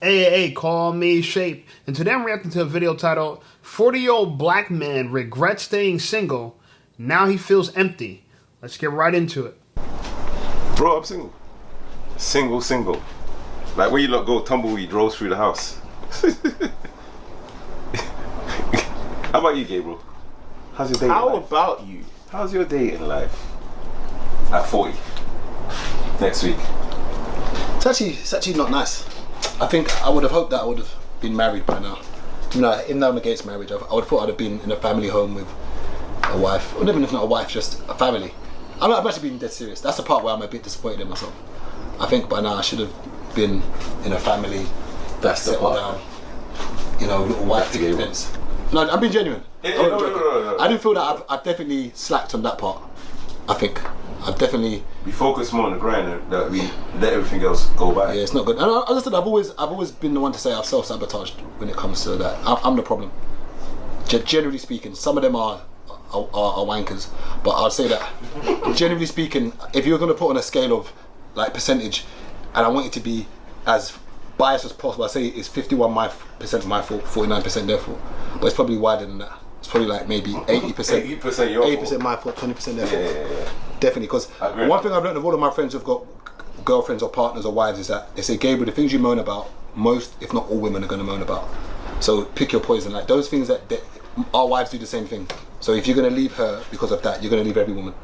AAA, call me Shape. And today I'm reacting to a video titled 40-year-old black man regrets staying single. Now he feels empty. Let's get right into it. Bro, I'm single. Single. Like where you lot go tumbleweed rolls through the house. How about you, Gabriel? How's your dating life? How about you? How's your dating life? At 40. Next week. It's actually not nice. I think I would have hoped that I would have been married by now. You know, even though I'm against marriage, I would have thought I'd have been in a family home with a wife, or even if not a wife, just a family. I've actually been dead serious. That's the part where I'm a bit disappointed in myself. I think by now I should have been in a family. That's the part. Down. You know, little wife events. No, I'm being genuine. No. I didn't feel that I've definitely slacked on that part. I think I've definitely. We focus more on the grind and that we let everything else go by. Yeah, it's not good. And as I said, I've always been the one to say I've self-sabotaged when it comes to that. I'm the problem. Generally speaking, some of them are wankers, but I'll say that generally speaking, if you're going to put on a scale of like percentage, and I want it to be as biased as possible, I say it's 51% my fault, 49% their fault, but it's probably wider than that. It's probably like maybe 80%. 80% your 80% my fault, 20% their fault. Yeah. Definitely, because one thing I've learned of all of my friends who've got girlfriends or partners or wives is that they say, Gabriel, the things you moan about, most, if not all women are going to moan about. So pick your poison. Like those things that our wives do the same thing. So if you're going to leave her because of that, you're going to leave every woman.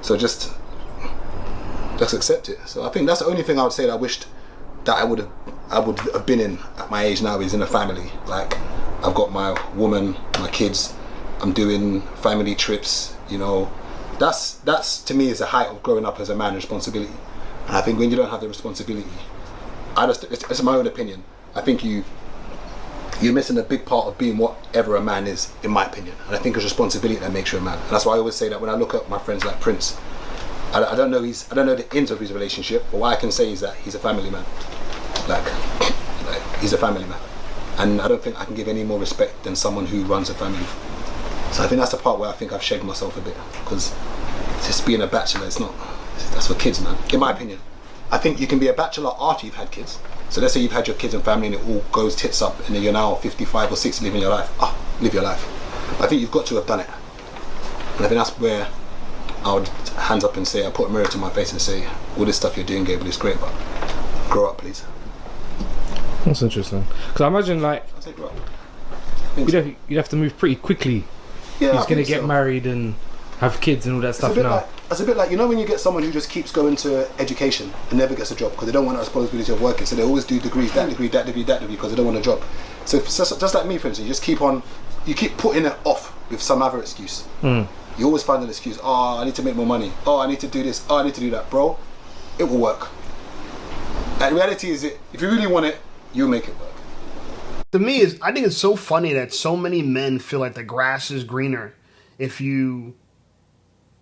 So just accept it. So I think that's the only thing I would say that I wished that I would have been in at my age now, is in a family. Like I've got my woman, my kids, I'm doing family trips, you know. That's to me is the height of growing up as a man, responsibility. And I think when you don't have the responsibility, it's my own opinion, I think you're missing a big part of being whatever a man is, in my opinion. And I think it's responsibility that makes you a man. And that's why I always say that when I look at my friends like Prince, I don't know the ends of his relationship, but what I can say is that he's a family man. Like he's a family man. And I don't think I can give any more respect than someone who runs a family. So I think that's the part where I think I've shagged myself a bit, because just being a bachelor, that's for kids, man, in my opinion. I think you can be a bachelor after you've had kids. So let's say you've had your kids and family and it all goes tits up and then you're now 55 or 60 living your life. Live your life. But I think you've got to have done it. And I think that's where I would hands up and say, I put a mirror to my face and say, all this stuff you're doing, Gabriel, is great, but grow up, please. That's interesting. Because I imagine like, I say grow up. you'd have to move pretty quickly. Yeah, he's going to get married and have kids and all that stuff now. It's a bit like, you know, when you get someone who just keeps going to education and never gets a job because they don't want the responsibility of working, so they always do degrees, that degree, because they don't want a job. So just like me, for instance, you keep putting it off with some other excuse. You always find an excuse. Oh, I need to make more money. Oh, I need to do this. Oh, I need to do that. Bro, it will work. And the reality is, if you really want it, you'll make it work. To me, I think it's so funny that so many men feel like the grass is greener if you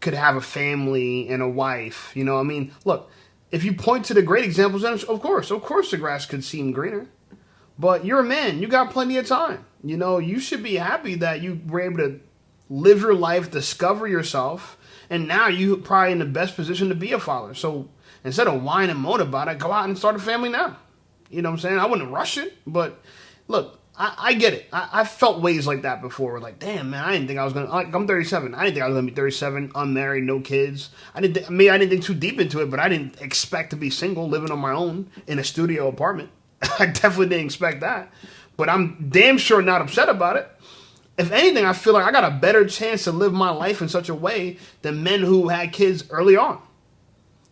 could have a family and a wife. You know, I mean, look, if you point to the great examples, then of course the grass could seem greener. But you're a man. You got plenty of time. You know, you should be happy that you were able to live your life, discover yourself, and now you're probably in the best position to be a father. So instead of whine and moan about it, go out and start a family now. You know what I'm saying? I wouldn't rush it, but look, I get it. I felt ways like that before. Like, damn, man, I didn't think I was going to... I'm 37. I didn't think I was going to be 37, unmarried, no kids. I didn't think too deep into it, but I didn't expect to be single, living on my own in a studio apartment. I definitely didn't expect that. But I'm damn sure not upset about it. If anything, I feel like I got a better chance to live my life in such a way than men who had kids early on.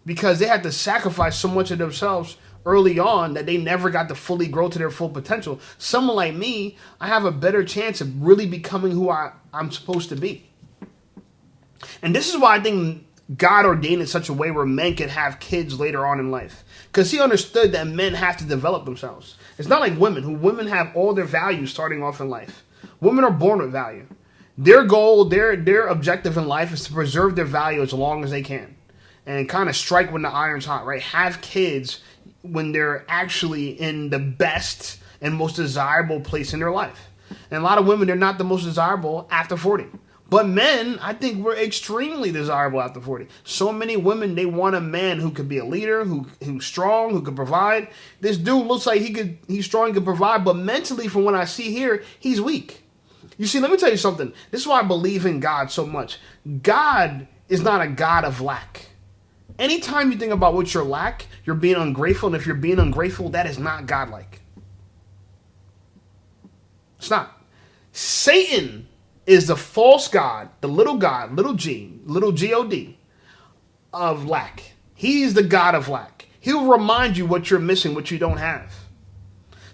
Because they had to sacrifice so much of themselves early on that they never got to fully grow to their full potential. Someone like me, I have a better chance of really becoming who I'm supposed to be. And this is why I think God ordained in such a way where men can have kids later on in life. Because he understood that men have to develop themselves. It's not like women have all their values starting off in life. Women are born with value. Their goal, their objective in life is to preserve their value as long as they can. And kind of strike when the iron's hot, right? Have kids when they're actually in the best and most desirable place in their life. And a lot of women, they're not the most desirable after 40. But men, I think we're extremely desirable after 40. So many women, they want a man who could be a leader, who's strong, who could provide. This dude looks like he's strong, he could provide, but mentally, from what I see here, he's weak. You see, let me tell you something. This is why I believe in God so much. God is not a God of lack. Anytime you think about what you're lack, you're being ungrateful, and if you're being ungrateful, that is not godlike. It's not. Satan is the false god, little g, little G-O-D, of lack. He's the god of lack. He'll remind you what you're missing, what you don't have.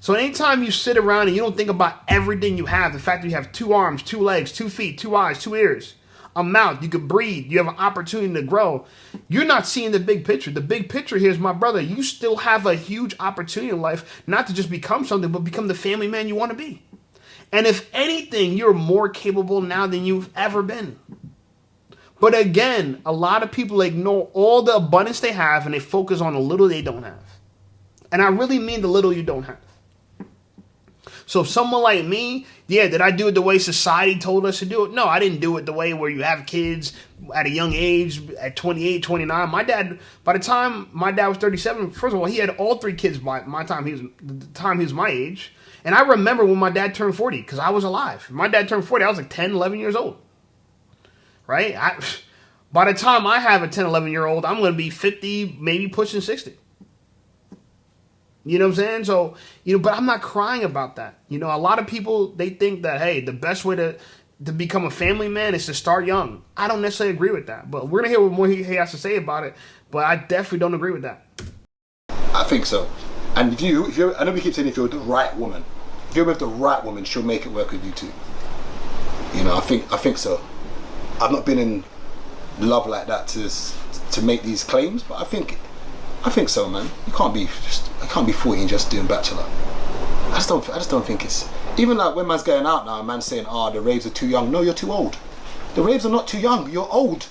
So anytime you sit around and you don't think about everything you have, the fact that you have 2 arms, 2 legs, 2 feet, 2 eyes, 2 ears, a mouth, you can breathe, you have an opportunity to grow, you're not seeing the big picture. The big picture here is, my brother, you still have a huge opportunity in life, not to just become something, but become the family man you want to be. And if anything, you're more capable now than you've ever been. But again, a lot of people ignore all the abundance they have and they focus on the little they don't have. And I really mean the little you don't have. So if someone like me, did I do it the way society told us to do it? No, I didn't do it the way where you have kids at a young age, at 28, 29. My dad, by the time my dad was 37, first of all, he had all 3 kids by the time he was my age. And I remember when my dad turned 40, because I was alive. My dad turned 40, I was like 10, 11 years old. Right? By the time I have a 10, 11-year-old, I'm going to be 50, maybe pushing 60. You know what I'm saying? So, but I'm not crying about that. A lot of people, they think that, hey, the best way to become a family man is to start young. I don't necessarily agree with that. But we're going to hear what more he has to say about it. But I definitely don't agree with that. I think so. And if you're, I know we keep saying if you're the right woman, if you're with the right woman, she'll make it work with you too. I think so. I've not been in love like that to make these claims, but I think so, man. You can't be 40 and just doing bachelor. I just don't think it's, even like when man's going out now, a man's saying, the raves are too young. No, you're too old. The raves are not too young. You're old.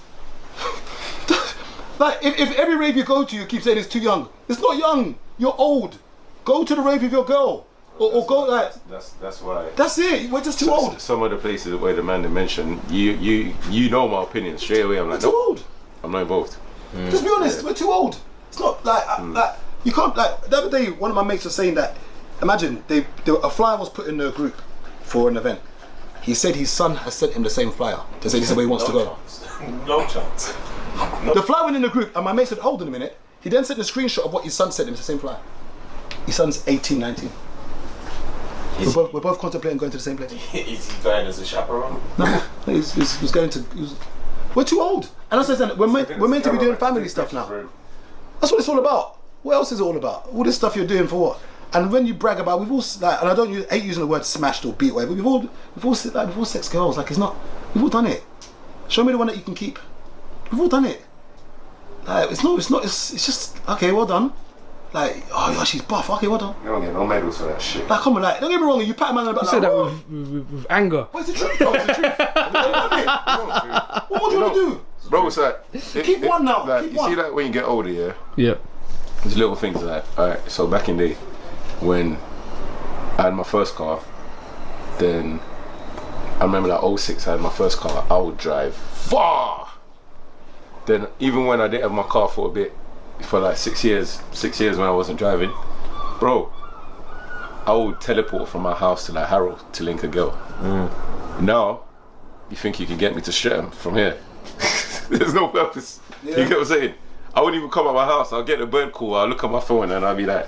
Like if every rave you go to, you keep saying it's too young. It's not young. You're old. Go to the rave with your girl. Or go like. That's why. That's it. We're just too old. Some of the places where the man mentioned, you know my opinion straight away. I'm like, we're too old. I'm not involved. Just be honest. We're too old. It's not like you can't like. The other day, one of my mates was saying that. Imagine a flyer was put in the group for an event. He said his son has sent him the same flyer to say this is where he wants to go. No chance. The flyer went in the group, and my mate said, "Hold on a minute." He then sent a screenshot of what his son sent him. It's the same flyer. His son's 18, 19. We're both contemplating going to the same place. Is he going as a chaperone? No, he's going to. We're too old, and that's what I'm saying. We're meant to be doing family stuff now. That's what it's all about. What else is it all about? All this stuff you're doing for what? And when you brag about, we've all like, and I hate using the word smashed or beat, whatever. We've all sex girls. Like it's not. We've all done it. Show me the one that you can keep. We've all done it. Like it's not. It's just okay. Well done. Like, oh yeah, she's buff. Okay, well done. You don't get no medals for that shit. Like, come on, like, don't get me wrong. You pat a man on the back. You said that with anger. What's the truth? Bro, it's the truth. What more do you want to do? Bro, it's like keep one now. Like, keep you one. see that when you get older, yeah. Yeah. There's little things like, alright. So back in the day, when I had my first car, then I remember like 06, I had my first car. I would drive far. Then even when I didn't have my car for a bit. For like 6 years when I wasn't driving, bro, I would teleport from my house to like Harrow to link a girl. Now, you think you can get me to Streatham from here? There's no purpose. Yeah. You get what I'm saying? I wouldn't even come out my house. I'll get a bird call. I'll look at my phone and I'll be like,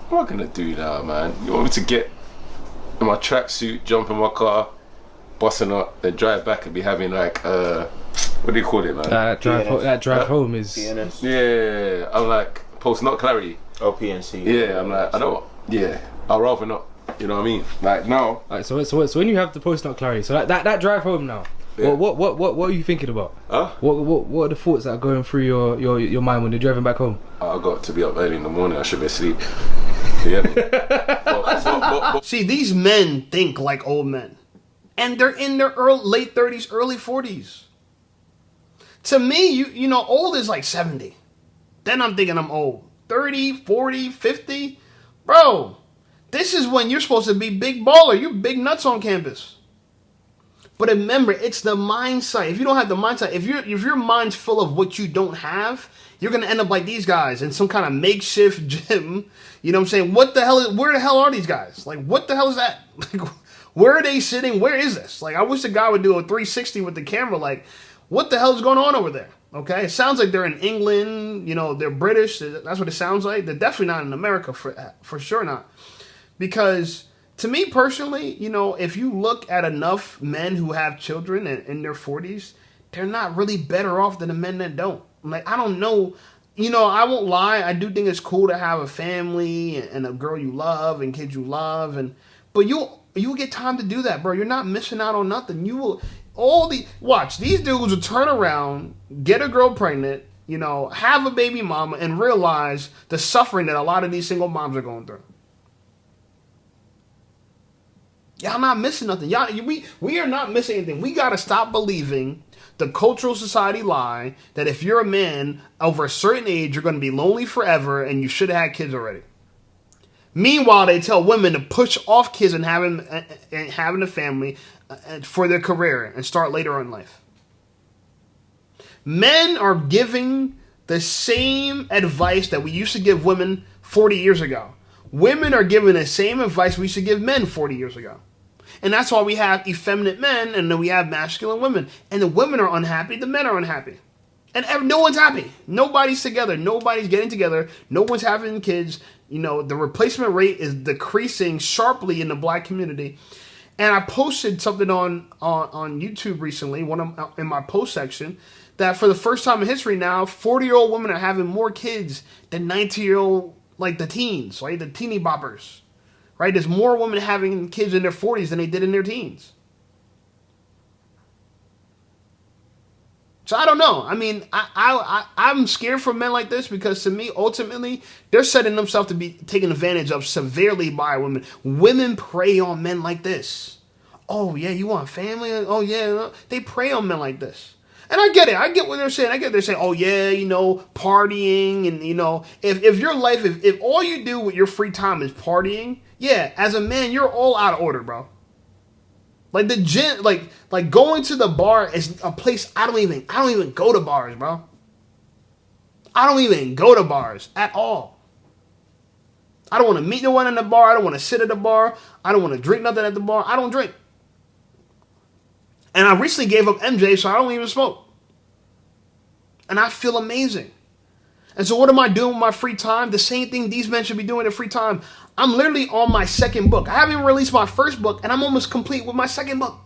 what am I gonna do now, man? You want me to get in my tracksuit, jump in my car, busting up, then drive back and be having like what do you call it, man? That drive home is. PNS. Yeah, I'm like post not clarity. Oh, PNC. Yeah, I'm like I don't. Yeah, I'd rather not. You know what I mean? Like no. Right, so when you have the post not clarity, so that drive home now. Yeah. What are you thinking about? Huh? What are the thoughts that are going through your mind when you're driving back home? I got to be up early in the morning. I should be asleep. You get me? but, See, these men think like old men, and they're in their late 30s, early 40s. To me, you know, old is like 70. Then I'm thinking I'm old. 30, 40, 50. Bro, this is when you're supposed to be big baller. You big nuts on campus. But remember, it's the mindset. If you don't have the mindset, if your mind's full of what you don't have, you're gonna end up like these guys in some kind of makeshift gym. You know what I'm saying? Where the hell are these guys? Like, what the hell is that? Like, where are they sitting? Where is this? Like, I wish the guy would do a 360 with the camera. Like, what the hell is going on over there? Okay, it sounds like they're in England. You know, they're British. That's what it sounds like. They're definitely not in America, for sure not. Because to me personally, you know, if you look at enough men who have children in their 40s, they're not really better off than the men that don't. Like, I don't know. You know, I won't lie. I do think it's cool to have a family and a girl you love and kids you love, but you'll get time to do that, bro. You're not missing out on nothing. You will. Watch, these dudes will turn around, get a girl pregnant, you know, have a baby mama, and realize the suffering that a lot of these single moms are going through. Y'all not missing nothing. We are not missing anything. We gotta stop believing the cultural society lie that if you're a man over a certain age, you're gonna be lonely forever and you should have had kids already. Meanwhile, they tell women to push off kids and having a family for their career and start later in life. Men are giving the same advice that we used to give women 40 years ago. Women are giving the same advice we used to give men 40 years ago. And that's why we have effeminate men and then we have masculine women. And the women are unhappy, the men are unhappy. And no one's happy. Nobody's together. Nobody's getting together. No one's having kids. You know, the replacement rate is decreasing sharply in the black community. And I posted something on YouTube recently, in my post section, that for the first time in history now, 40-year-old women are having more kids than 19-year-old, like the teens, right? The teeny boppers, right? There's more women having kids in their 40s than they did in their teens. So I don't know. I mean, I'm scared for men like this because to me, ultimately, they're setting themselves to be taken advantage of severely by women. Women prey on men like this. Oh, yeah, you want family? Oh, yeah. They prey on men like this. And I get it. I get what they're saying. I get they're saying, oh, yeah, you know, partying. And, you know, if your life, if all you do with your free time is partying, yeah, as a man, you're all out of order, bro. Like the gym, like going to the bar is a place I don't even go to bars, bro. I don't even go to bars at all. I don't want to meet no one in the bar. I don't want to sit at the bar. I don't want to drink nothing at the bar. I don't drink. And I recently gave up MJ, so I don't even smoke. And I feel amazing. And so what am I doing with my free time? The same thing these men should be doing in free time. I'm literally on my second book. I haven't even released my first book, and I'm almost complete with my second book.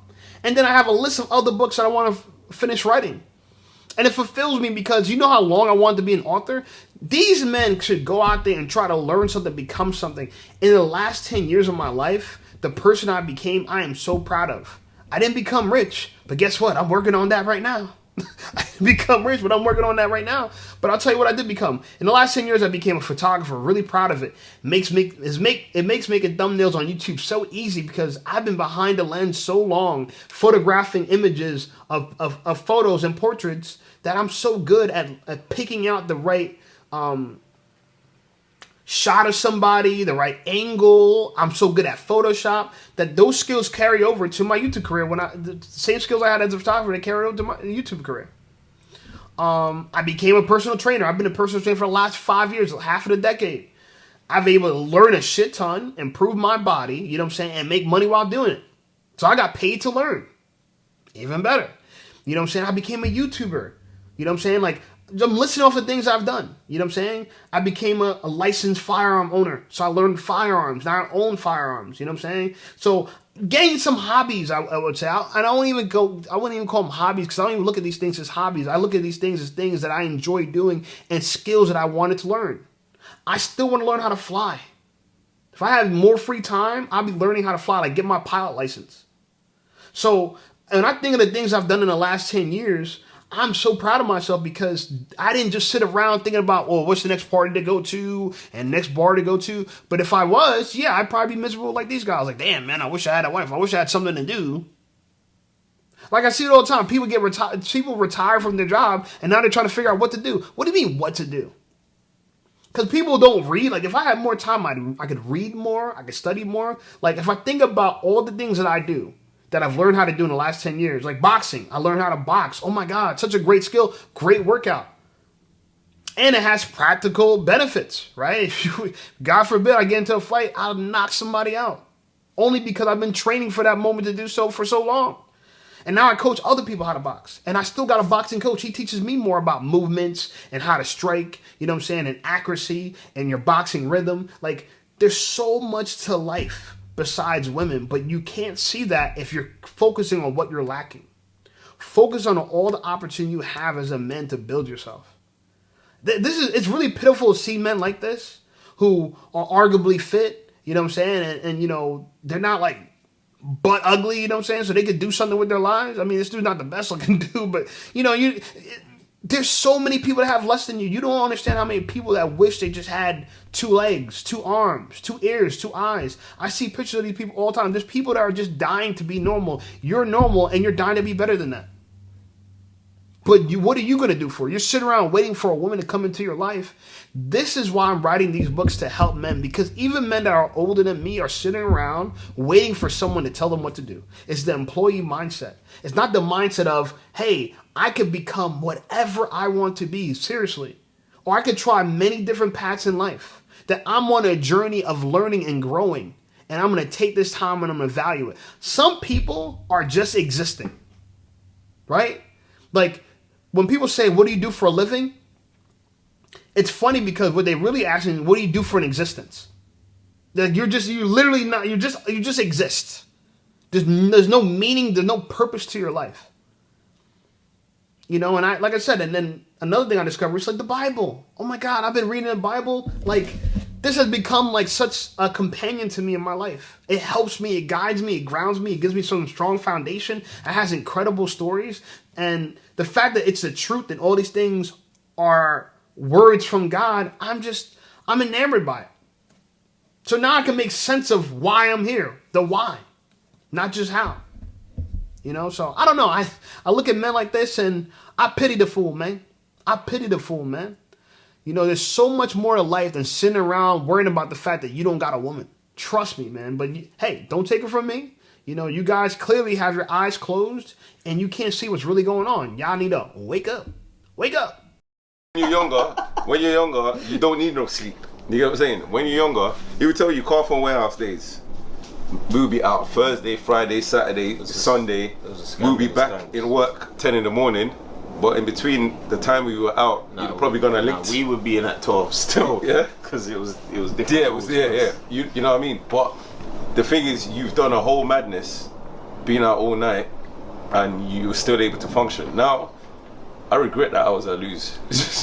And then I have a list of other books that I want to finish writing. And it fulfills me because you know how long I wanted to be an author? These men should go out there and try to learn something, become something. In the last 10 years of my life, the person I became, I am so proud of. I didn't become rich, but guess what? I'm working on that right now. I didn't become rich, but I'm working on that right now. But I'll tell you what I did become. In the last 10 years, I became a photographer. Really proud of it. It makes making thumbnails on YouTube so easy because I've been behind the lens so long, photographing images of photos and portraits that I'm so good at picking out the right shot of somebody, the right angle. I'm so good at Photoshop that those skills carry over to my YouTube career. The same skills I had as a photographer, they carry over to my YouTube career. I became a personal trainer. I've been a personal trainer for the last 5 years, half of the decade. I've been able to learn a shit ton, improve my body, you know what I'm saying, and make money while doing it. So I got paid to learn. Even better. You know what I'm saying? I became a YouTuber. You know what I'm saying? Like, I'm listing off the things I've done. You know what I'm saying? I became a licensed firearm owner. So I learned firearms. Now I own firearms. You know what I'm saying? So gain some hobbies, I would say. I wouldn't even call them hobbies because I don't even look at these things as hobbies. I look at these things as things that I enjoy doing and skills that I wanted to learn. I still want to learn how to fly. If I had more free time, I'll be learning how to fly, like get my pilot license. So, and I think of the things I've done in the last 10 years, I'm so proud of myself because I didn't just sit around thinking about, well, what's the next party to go to and next bar to go to. But if I was, yeah, I'd probably be miserable like these guys. Like, damn, man, I wish I had a wife. I wish I had something to do. Like I see it all the time. People people retire from their job and now they're trying to figure out what to do. What do you mean what to do? Because people don't read. Like if I had more time, I could read more. I could study more. Like if I think about all the things that I do, that I've learned how to do in the last 10 years. Like boxing. I learned how to box. Oh my God, such a great skill. Great workout. And it has practical benefits, right? If you, God forbid I get into a fight, I'll knock somebody out. Only because I've been training for that moment to do so for so long. And now I coach other people how to box. And I still got a boxing coach. He teaches me more about movements and how to strike, you know what I'm saying, and accuracy and your boxing rhythm. Like, there's so much to life besides women, but you can't see that if you're focusing on what you're lacking. Focus on all the opportunity you have as a man to build yourself. It's really pitiful to see men like this who are arguably fit, you know what I'm saying, and you know, they're not like butt ugly, you know what I'm saying, so they could do something with their lives. I mean, this dude's not the best looking dude, but you know, there's so many people that have less than you. You don't understand how many people that wish they just had 2 legs, 2 arms, 2 ears, 2 eyes. I see pictures of these people all the time. There's people that are just dying to be normal. You're normal and you're dying to be better than that. But what are you going to do for it? You're sitting around waiting for a woman to come into your life. This is why I'm writing these books, to help men, because even men that are older than me are sitting around waiting for someone to tell them what to do. It's the employee mindset. It's not the mindset of, hey, I could become whatever I want to be, seriously. Or I could try many different paths in life. That I'm on a journey of learning and growing. And I'm going to take this time and I'm going to value it. Some people are just existing. Right? Like, when people say, what do you do for a living? It's funny because what they really asking is, what do you do for an existence? Like you just exist. There's no meaning, there's no purpose to your life. You know, and like I said, and then another thing I discovered is like the Bible. Oh my God, I've been reading the Bible. Like, this has become like such a companion to me in my life. It helps me, it guides me, it grounds me, it gives me some strong foundation. It has incredible stories. And the fact that it's the truth and all these things are words from God, I'm enamored by it. So now I can make sense of why I'm here, the why, not just how. You know, so I don't know. I look at men like this and I pity the fool, man. I pity the fool, man. You know, there's so much more to life than sitting around worrying about the fact that you don't got a woman. Trust me, man. But hey, don't take it from me. You know, you guys clearly have your eyes closed and you can't see what's really going on. Y'all need to wake up. Wake up. When you're younger, you don't need no sleep. You get what I'm saying? When you're younger, he would tell you, car from warehouse days. We'll be out Thursday, Friday, Saturday, Sunday. We'll be back in work 10 in the morning. But in between the time we were out, you're probably gonna link. We would be in at 12 still. Yeah, because it was different. Yeah. You know what I mean? But the thing is, you've done a whole madness, being out all night, and you were still able to function. Now, I regret that I was a lose.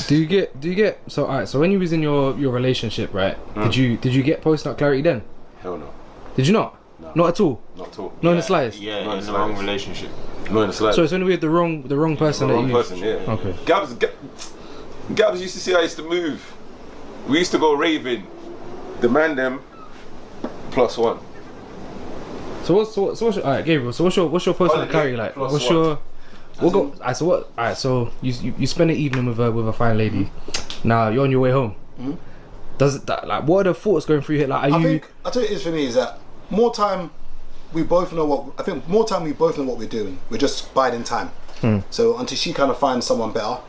Do you get so alright, so when you was in your relationship, right? Did you get post-nut clarity then? Hell no. Did you not? No. Not at all? Not at all. Not in the slightest? Yeah, Not in the wrong relationship. Not in the slightest. So it's only with the wrong person The that wrong you... person, yeah. Okay. Gabs used to see I used to move. We used to go raving. The man them +1. So what's your, alright, Gabriel, so what's your post-nut clarity like? Plus What's what? your... Alright, so you spend an evening with a fine lady. Now you're on your way home. Does that, like, what are the thoughts going through here? Like, I think I'll tell you what it is for me is that more time we both know what we're doing. We're just biding time. So until she kind of finds someone better,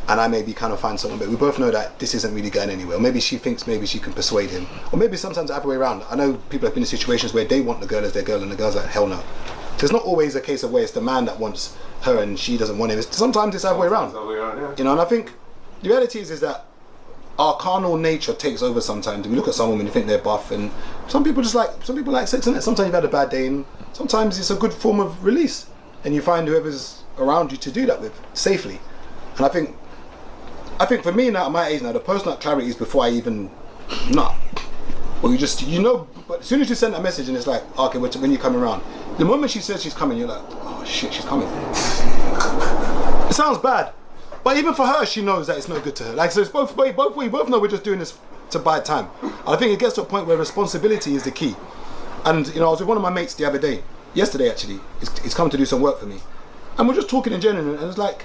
and I maybe kind of find someone better, we both know that this isn't really going anywhere. Or maybe she thinks maybe she can persuade him, or maybe sometimes the other way around. I know people have been in situations where they want the girl as their girl, and the girl's like, hell no. So it's not always a case of where it's the man that wants her and she doesn't want him. Sometimes it's the other way around. You know, and I think the reality is that our carnal nature takes over sometimes. We look at some women and think they're buff, and some people like sex in it. Sometimes you've had a bad day, and sometimes it's a good form of release, and you find whoever's around you to do that with safely. And I think for me now, at my age now, the post-nut clarity is before I even nut. Or you know, but as soon as you send that message and it's like, okay, when you come around, the moment she says she's coming, you're like, oh shit, she's coming. It sounds bad. But even for her, she knows that it's no good to her. Like, so it's both ways. We both know we're just doing this to buy time. I think it gets to a point where responsibility is the key. And you know, I was with one of my mates yesterday actually. He's come to do some work for me, and we're just talking in general. And it's like,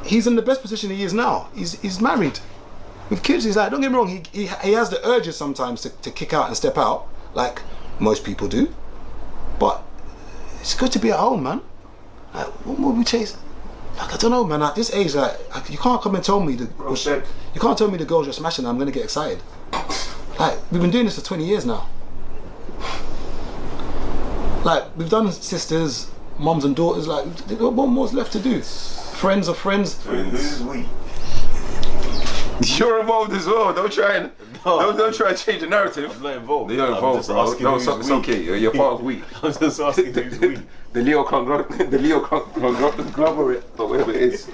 he's in the best position he is now. He's married, with kids. He's like, don't get me wrong. He has the urges sometimes to kick out and step out, like most people do. But it's good to be at home, man. Like, what more we chasing? Like, I don't know, man. At this age, like, you can't come and tell me you can't tell me the girls you're smashing and I'm gonna get excited. Like, we've been doing this for 20 years now. Like, we've done sisters, mums and daughters. Like, what more's left to do? Friends are friends. Who's we? You're involved as well. Don't try and don't try and change the narrative. I'm not involved. You're involved, bro. No, it's okay. You're part of we. I'm just asking who's we. The Leo conglomerate, or whatever it is.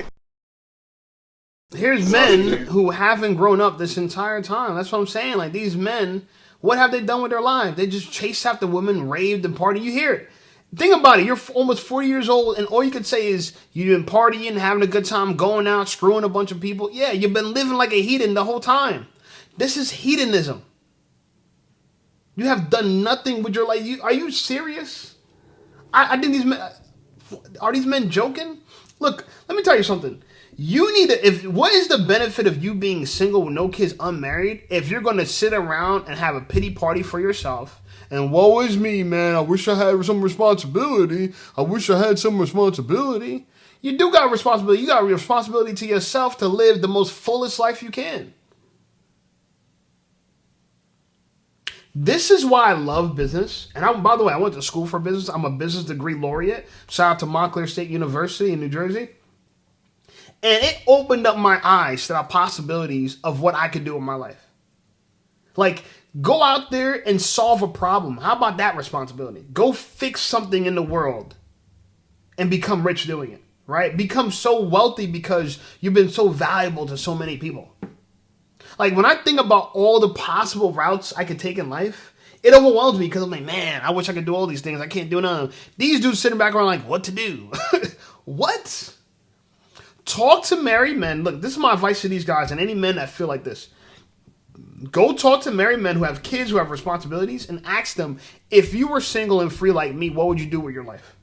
Here's men who haven't grown up this entire time. That's what I'm saying. Like, these men, what have they done with their lives? They just chased after women, raved and partied. You hear it. Think about it. You're almost 40 years old, and all you could say is you've been partying, having a good time, going out, screwing a bunch of people. Yeah, you've been living like a heathen the whole time. This is hedonism. You have done nothing with your life. Are you serious? I think these men, are these men joking? Look, let me tell you something. You need to, what is the benefit of you being single with no kids, unmarried, if you're going to sit around and have a pity party for yourself? And woe is me, man. I wish I had some responsibility. I wish I had some responsibility. You do got responsibility. You got a responsibility to yourself to live the most fullest life you can. This is why I love business. And by the way, I went to school for business. I'm a business degree laureate. Shout out to Montclair State University in New Jersey. And it opened up my eyes to the possibilities of what I could do in my life. Like, go out there and solve a problem. How about that responsibility? Go fix something in the world and become rich doing it, right? Become so wealthy because you've been so valuable to so many people. Like, when I think about all the possible routes I could take in life, it overwhelms me because I'm like, man, I wish I could do all these things. I can't do none of them. These dudes sitting back around like, what to do? What? Talk to married men. Look, this is my advice to these guys and any men that feel like this. Go talk to married men who have kids, who have responsibilities, and ask them, if you were single and free like me, what would you do with your life?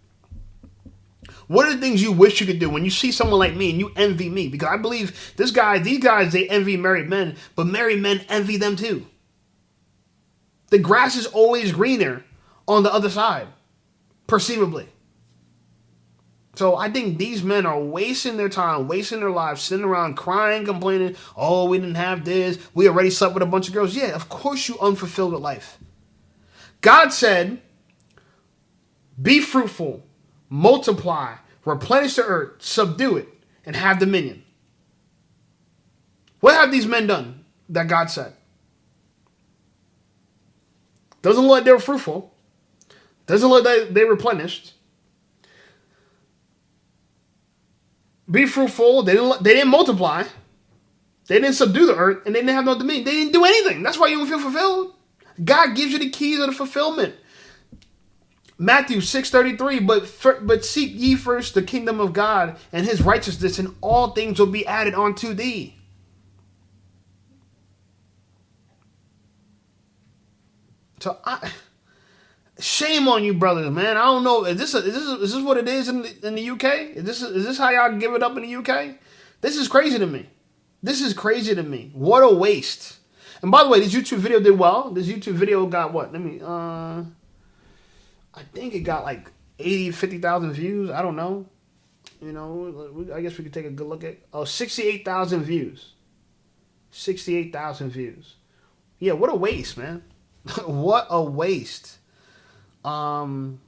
What are the things you wish you could do when you see someone like me and you envy me? Because I believe these guys, they envy married men, but married men envy them too. The grass is always greener on the other side, perceivably. So I think these men are wasting their time, wasting their lives, sitting around crying, complaining, oh, we didn't have this. We already slept with a bunch of girls. Yeah, of course you unfulfilled with life. God said, be fruitful, multiply, replenish the earth, subdue it, and have dominion. What have these men done that God said? Doesn't look like they were fruitful. Doesn't look like they replenished. Be fruitful. They didn't multiply. They didn't subdue the earth, and they didn't have no dominion. They didn't do anything. That's why you don't feel fulfilled. God gives you the keys of the fulfillment. Matthew 6:33, but seek ye first the kingdom of God and his righteousness, and all things will be added unto thee. So shame on you, brothers, man. I don't know. Is this what it is in the UK? Is this how y'all give it up in the UK? This is crazy to me. This is crazy to me. What a waste. And by the way, this YouTube video did well. This YouTube video got what? I think it got like 50,000 views. I don't know. You know, I guess we could take a good look at. 68,000 views. 68,000 views. Yeah, what a waste, man. What a waste. Guys,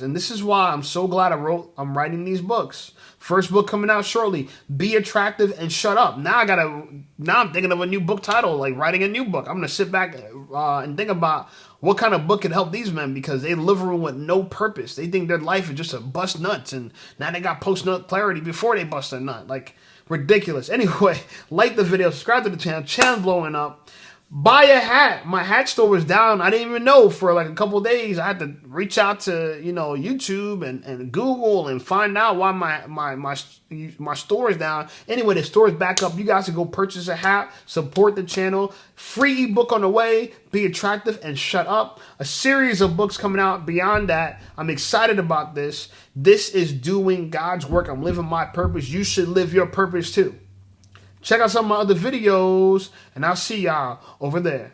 and this is why I'm so glad I'm writing these books. First book coming out shortly. Be attractive and shut up. Now I'm thinking of a new book title, like writing a new book. I'm gonna sit back and think about what kind of book could help these men, because they live with no purpose. They think their life is just to bust nuts, and now they got post nut clarity before they bust a nut. Like, ridiculous. Anyway, like the video, subscribe to the channel. Channel blowing up. Buy a hat. My hat store was down. I didn't even know for like a couple of days. I had to reach out to, YouTube and Google and find out why my store is down. Anyway, the store is back up. You guys can go purchase a hat, support the channel. Free ebook on the way. Be attractive and shut up. A series of books coming out beyond that. I'm excited about this. This is doing God's work. I'm living my purpose. You should live your purpose too. Check out some of my other videos, and I'll see y'all over there.